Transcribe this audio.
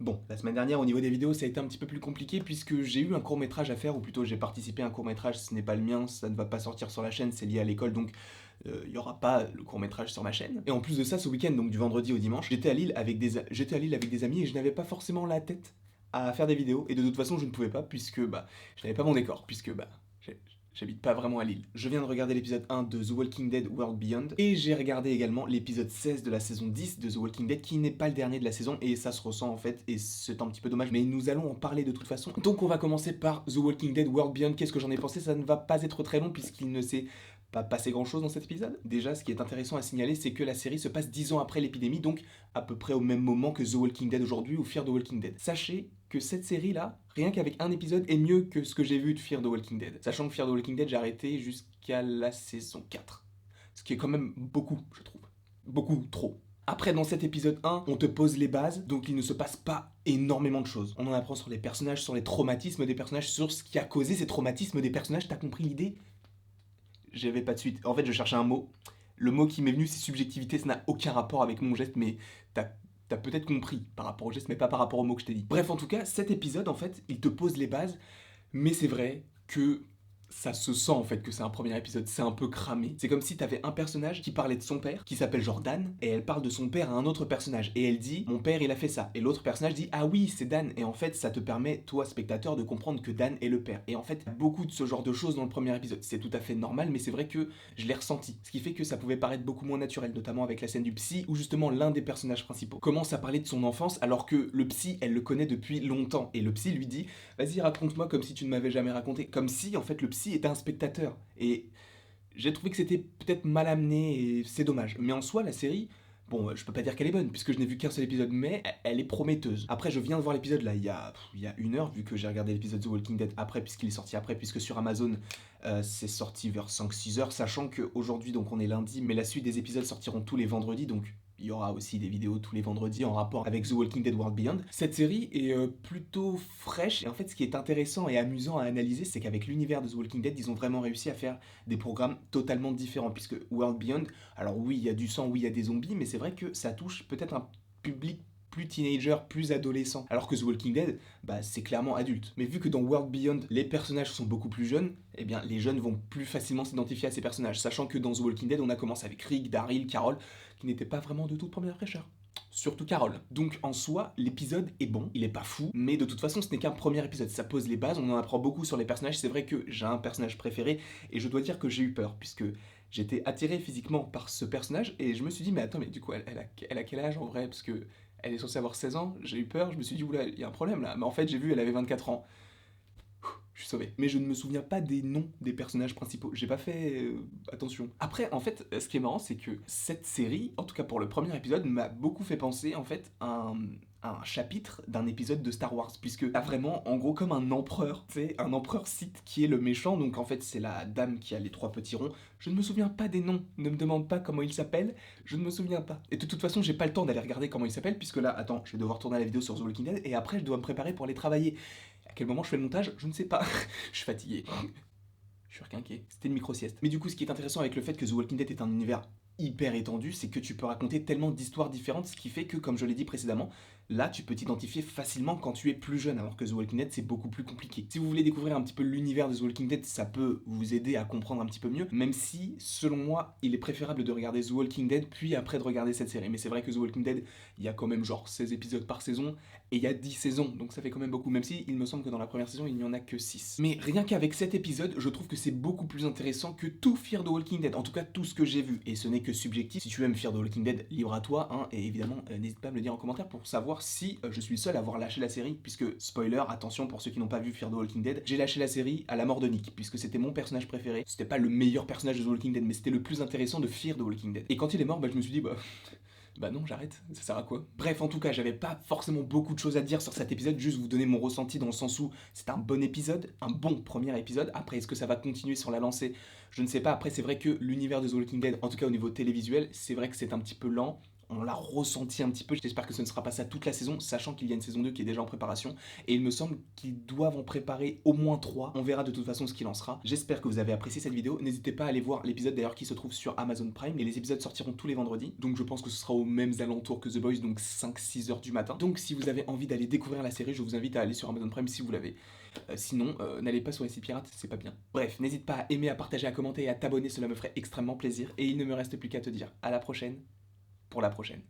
Bon, la semaine dernière, au niveau des vidéos, ça a été un petit peu plus compliqué puisque j'ai eu un court-métrage à faire, ou plutôt j'ai participé à un court-métrage, ce n'est pas le mien, ça ne va pas sortir sur la chaîne, c'est lié à l'école, donc il n'y aura pas le court-métrage sur ma chaîne. Et en plus de ça, ce week-end, donc du vendredi au dimanche, j'étais à Lille avec des amis et je n'avais pas forcément la tête à faire des vidéos, et de toute façon, je ne pouvais pas puisque je n'avais pas mon décor, puisque j'ai- j'habite pas vraiment à Lille. Je viens de regarder l'épisode 1 de The Walking Dead World Beyond, et j'ai regardé également l'épisode 16 de la saison 10 de The Walking Dead, qui n'est pas le dernier de la saison, et ça se ressent en fait, et c'est un petit peu dommage, mais nous allons en parler de toute façon. Donc on va commencer par The Walking Dead World Beyond. Qu'est-ce que j'en ai pensé? Ça ne va pas être très long, puisqu'il ne s'est pas passé grand chose dans cet épisode. Déjà, ce qui est intéressant à signaler, c'est que la série se passe 10 ans après l'épidémie, donc à peu près au même moment que The Walking Dead aujourd'hui ou Fear the Walking Dead. Sachez que cette série-là, rien qu'avec un épisode, est mieux que ce que j'ai vu de Fear the Walking Dead. Sachant que Fear the Walking Dead, j'ai arrêté jusqu'à la saison 4. Ce qui est quand même beaucoup, je trouve. Beaucoup trop. Après, dans cet épisode 1, on te pose les bases, donc il ne se passe pas énormément de choses. On en apprend sur les personnages, sur les traumatismes des personnages, sur ce qui a causé ces traumatismes des personnages. T'as compris l'idée? J'avais pas de suite. En fait, je cherchais un mot. Le mot qui m'est venu, c'est subjectivité. Ça n'a aucun rapport avec mon geste, mais t'as peut-être compris par rapport au geste, mais pas par rapport au mot que je t'ai dit. Bref, en tout cas, cet épisode, en fait, il te pose les bases, mais c'est vrai que ça se sent en fait que c'est un premier épisode, c'est un peu cramé. C'est comme si t'avais un personnage qui parlait de son père, qui s'appelle Dan, et elle parle de son père à un autre personnage, et elle dit mon père il a fait ça, et l'autre personnage dit ah oui c'est Dan, et en fait ça te permet toi spectateur de comprendre que Dan est le père. Et en fait beaucoup de ce genre de choses dans le premier épisode, c'est tout à fait normal, mais c'est vrai que je l'ai ressenti, ce qui fait que ça pouvait paraître beaucoup moins naturel, notamment avec la scène du psy où justement l'un des personnages principaux commence à parler de son enfance alors que le psy elle le connaît depuis longtemps, et le psy lui dit vas-y raconte-moi comme si tu ne m'avais jamais raconté, comme si en fait le psy était un spectateur. Et j'ai trouvé que c'était peut-être mal amené et c'est dommage. Mais en soi la série, bon je peux pas dire qu'elle est bonne puisque je n'ai vu qu'un seul épisode, mais elle est prometteuse. Après je viens de voir l'épisode là il y a une heure vu que j'ai regardé l'épisode The Walking Dead après puisqu'il est sorti après, puisque sur Amazon c'est sorti vers 5-6 heures, sachant qu'aujourd'hui donc on est lundi, mais la suite des épisodes sortiront tous les vendredis, donc il y aura aussi des vidéos tous les vendredis en rapport avec The Walking Dead World Beyond. Cette série est plutôt fraîche, et en fait ce qui est intéressant et amusant à analyser, c'est qu'avec l'univers de The Walking Dead, ils ont vraiment réussi à faire des programmes totalement différents, puisque World Beyond, alors oui il y a du sang, oui il y a des zombies, mais c'est vrai que ça touche peut-être un public plus teenager, plus adolescent. Alors que The Walking Dead, c'est clairement adulte. Mais vu que dans World Beyond, les personnages sont beaucoup plus jeunes, eh bien les jeunes vont plus facilement s'identifier à ces personnages. Sachant que dans The Walking Dead, on a commencé avec Rick, Daryl, Carol, qui n'étaient pas vraiment de toute première fraîcheur. Surtout Carole. Donc en soi, l'épisode est bon, il est pas fou, mais de toute façon ce n'est qu'un premier épisode, ça pose les bases, on en apprend beaucoup sur les personnages. C'est vrai que j'ai un personnage préféré, et je dois dire que j'ai eu peur, puisque j'étais attiré physiquement par ce personnage, et je me suis dit mais attends, mais du coup elle a quel âge en vrai? Parce que elle est censée avoir 16 ans, j'ai eu peur, je me suis dit oula, il y a un problème là. Mais en fait j'ai vu, elle avait 24 ans. Je suis sauvé. Mais je ne me souviens pas des noms des personnages principaux. J'ai pas fait attention. Après, en fait, ce qui est marrant, c'est que cette série, en tout cas pour le premier épisode, m'a beaucoup fait penser en fait à un chapitre d'un épisode de Star Wars, puisque t'as vraiment, en gros, comme un empereur, tu sais, un empereur Sith qui est le méchant. Donc en fait, c'est la dame qui a les trois petits ronds. Je ne me souviens pas des noms. Ne me demande pas comment il s'appelle. Je ne me souviens pas. Et de toute façon, j'ai pas le temps d'aller regarder comment il s'appelle, puisque là, attends, je vais devoir tourner la vidéo sur The Walking Dead et après, je dois me préparer pour aller travailler. À quel moment je fais le montage? Je ne sais pas. Je suis fatigué. Je suis requinqué. C'était une micro-sieste. Mais du coup, ce qui est intéressant avec le fait que The Walking Dead est un univers hyper étendu, c'est que tu peux raconter tellement d'histoires différentes, ce qui fait que, comme je l'ai dit précédemment, là, tu peux t'identifier facilement quand tu es plus jeune, alors que The Walking Dead, c'est beaucoup plus compliqué. Si vous voulez découvrir un petit peu l'univers de The Walking Dead, ça peut vous aider à comprendre un petit peu mieux, même si, selon moi, il est préférable de regarder The Walking Dead, puis après de regarder cette série. Mais c'est vrai que The Walking Dead, il y a quand même genre 16 épisodes par saison, et il y a 10 saisons, donc ça fait quand même beaucoup, même si il me semble que dans la première saison, il n'y en a que 6. Mais rien qu'avec cet épisode, je trouve que c'est beaucoup plus intéressant que tout Fear the Walking Dead, en tout cas tout ce que j'ai vu, et ce n'est que subjectif. Si tu aimes Fear the Walking Dead, libre à toi, hein, et évidemment, n'hésite pas à me le dire en commentaire pour savoir si je suis le seul à avoir lâché la série, puisque, spoiler, attention pour ceux qui n'ont pas vu Fear the Walking Dead, j'ai lâché la série à la mort de Nick, puisque c'était mon personnage préféré. C'était pas le meilleur personnage de The Walking Dead, mais c'était le plus intéressant de Fear the Walking Dead. Et quand il est mort, je me suis dit, bah non, j'arrête, ça sert à quoi? Bref, en tout cas, j'avais pas forcément beaucoup de choses à dire sur cet épisode, juste vous donner mon ressenti dans le sens où c'est un bon épisode, un bon premier épisode. Après, est-ce que ça va continuer sur la lancée? Je ne sais pas. Après, c'est vrai que l'univers de The Walking Dead, en tout cas au niveau télévisuel, c'est vrai que c'est un petit peu lent. on l'a ressenti un petit peu. J'espère que ce ne sera pas ça toute la saison, sachant qu'il y a une saison 2 qui est déjà en préparation. Et il me semble qu'ils doivent en préparer au moins 3. On verra de toute façon ce qu'il en sera. J'espère que vous avez apprécié cette vidéo. N'hésitez pas à aller voir l'épisode d'ailleurs qui se trouve sur Amazon Prime. Et les épisodes sortiront tous les vendredis. Donc je pense que ce sera aux mêmes alentours que The Boys, donc 5-6 heures du matin. Donc si vous avez envie d'aller découvrir la série, je vous invite à aller sur Amazon Prime si vous l'avez. Sinon, n'allez pas sur les sites pirates, c'est pas bien. Bref, n'hésite pas à aimer, à partager, à commenter et à t'abonner, cela me ferait extrêmement plaisir. Et il ne me reste plus qu'à te dire à la prochaine pour la prochaine.